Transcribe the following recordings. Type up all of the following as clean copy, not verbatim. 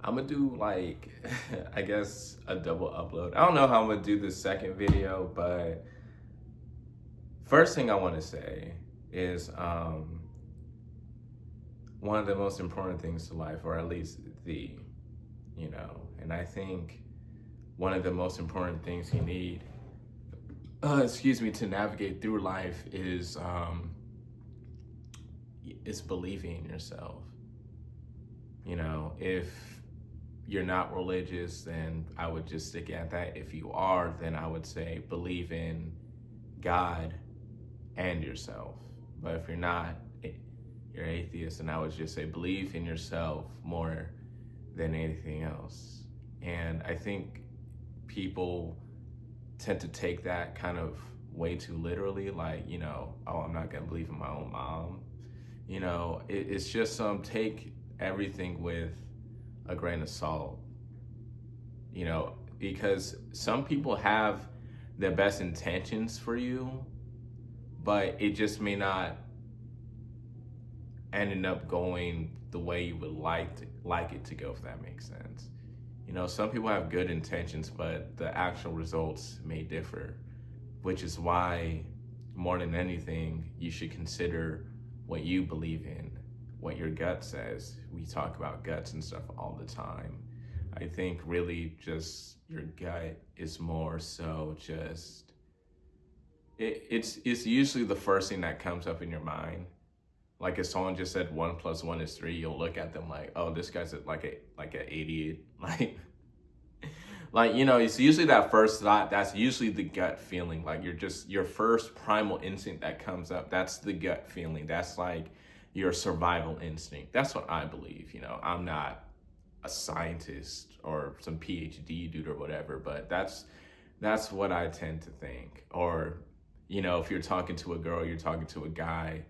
I'm gonna do like, I guess a double upload. I don't know how I'm gonna do the second video, but first thing I want to say is one of the most important things to life, or at least and I think one of the most important things you need, to navigate through life is believing in yourself. If you're not religious, then I would just stick at that. If you are, then I would say believe in God and yourself. But if you're not, you're atheist, and I would just say believe in yourself more than anything else. And I think people tend to take that kind of way too literally, like, oh, I'm not gonna believe in my own mom. It's just take everything with a grain of salt, because some people have the best intentions for you, but it just may not end up going the way you would like it to go, if that makes sense. Some people have good intentions, but the actual results may differ, which is why, more than anything, you should consider what you believe in, what your gut says. We talk about guts and stuff all the time. I think really just your gut is more so just, it's usually the first thing that comes up in your mind. Like if someone just said 1+1 is 3, you'll look at them like, oh, this guy's like an idiot. It's usually that first thought. That's usually the gut feeling. Like your first primal instinct that comes up. That's the gut feeling. That's like your survival instinct. That's what I believe. I'm not a scientist or some PhD dude or whatever, but that's what I tend to think. Or, if you're talking to a girl, you're talking to a guy,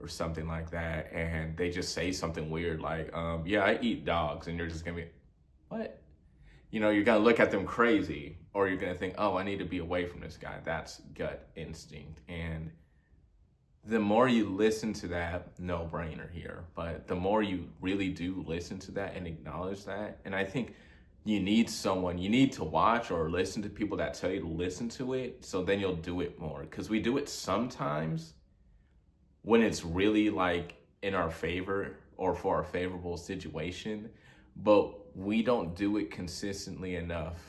or something like that, and they just say something weird like, yeah, I eat dogs, and you're just gonna be, what? You're gonna look at them crazy, or you're gonna think, oh, I need to be away from this guy. That's gut instinct. And the more you listen to that, no brainer here, but the more you really do listen to that and acknowledge that, and I think you need to watch or listen to people that tell you to listen to it, so then you'll do it more, because we do it sometimes when it's really like in our favor or for a favorable situation, but we don't do it consistently enough.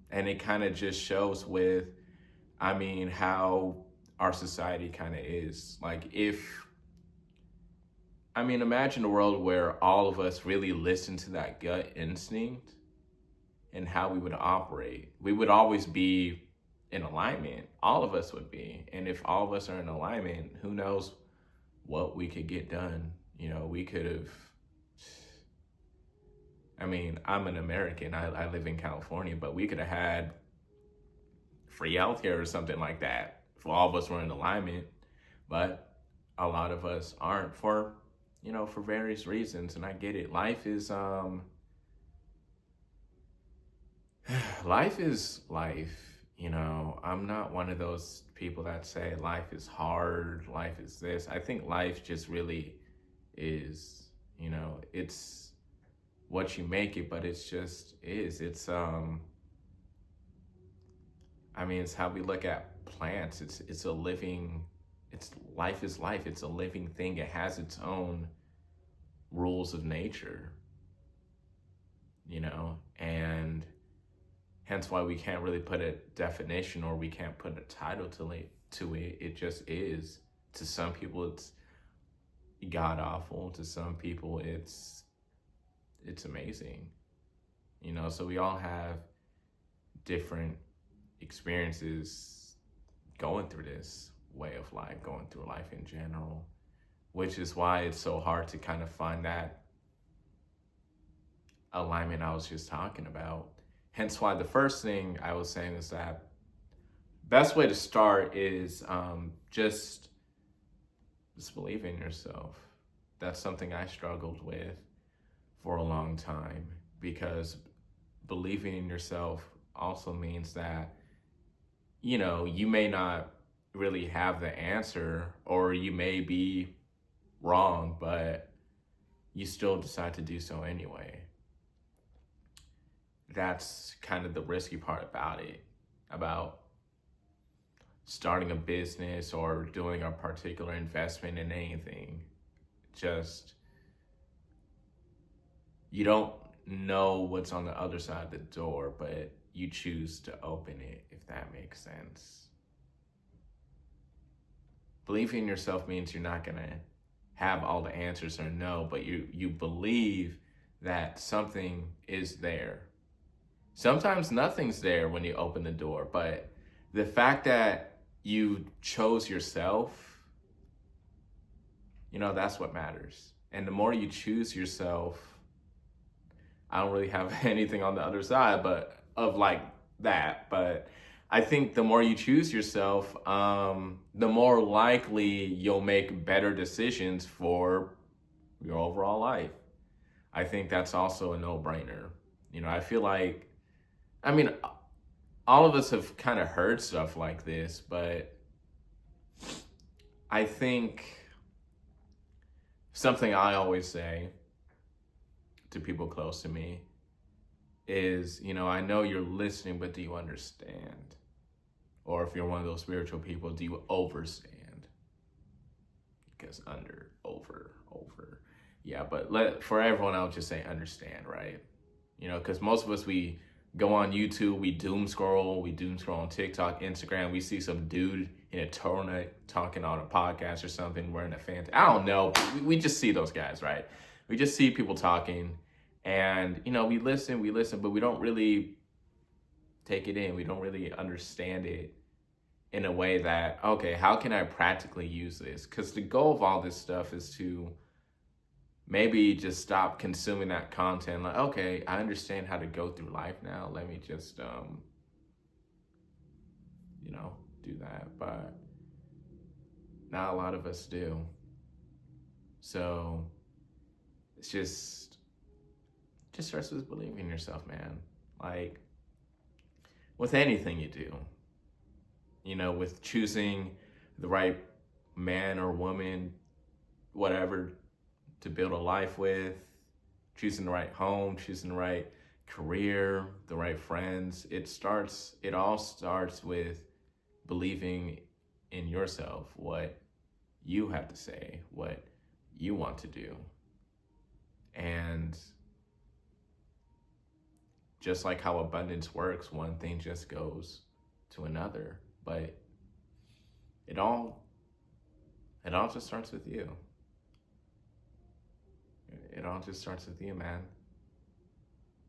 And it kind of just shows with, how our society kind of is. Like imagine a world where all of us really listen to that gut instinct and how we would operate. We would always be in alignment. All of us would be. And if all of us are in alignment, who knows what we could get done. We could have, I'm an American, I live in California, but we could have had free healthcare or something like that if all of us were in alignment. But a lot of us aren't for various reasons. And I get it. Life is life. I'm not one of those people that say life is hard, life is this. I think life just really is, it's what you make it, but it's just is. It's it's how we look at plants. It's a living, life is life. It's a living thing. It has its own rules of nature, and hence why we can't really put a definition, or we can't put a title to it. It just is. To some people, it's god awful. To some people, it's amazing. So we all have different experiences going through this way of life, going through life in general, which is why it's so hard to kind of find that alignment I was just talking about. Hence why the first thing I was saying is that best way to start is just believe in yourself. That's something I struggled with for a long time, because believing in yourself also means that, you may not really have the answer, or you may be wrong, but you still decide to do so anyway. that's kind of the risky part about it, about starting a business or doing a particular investment in anything. Just, you don't know what's on the other side of the door, but you choose to open it, if that makes sense. Believing in yourself means you're not going to have all the answers or no, but you believe that something is there. Sometimes nothing's there when you open the door, but the fact that you chose yourself, that's what matters. And the more you choose yourself, I don't really have anything on the other side, but of like that. But I think the more you choose yourself, the more likely you'll make better decisions for your overall life. I think that's also a no-brainer. I feel like, all of us have kind of heard stuff like this, but I think something I always say to people close to me is, I know you're listening, but do you understand? Or if you're one of those spiritual people, do you overstand? Because over. Yeah, but for everyone, I'll just say understand, right? Because most of us, we go on YouTube, we doom scroll on TikTok, Instagram. We see some dude in a turtleneck talking on a podcast or something, wearing a fancy, I don't know. We just see those guys, right? We just see people talking, and we listen, but we don't really take it in. We don't really understand it in a way that, okay, how can I practically use this? Because the goal of all this stuff is to maybe just stop consuming that content. Like, okay, I understand how to go through life now. Let me just, do that. But not a lot of us do. So it's just starts with believing in yourself, man. Like, with anything you do, with choosing the right man or woman, whatever, to build a life with, choosing the right home, choosing the right career, the right friends. It all starts with believing in yourself, what you have to say, what you want to do. And just like how abundance works, one thing just goes to another. But it all just starts with you. It all just starts with you, man.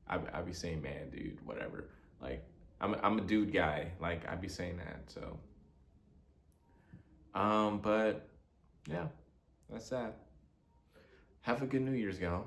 I be saying man, dude, whatever. Like, I'm a dude guy. Like, I be saying that. So, but yeah, that's that. Have a good New Year's, y'all.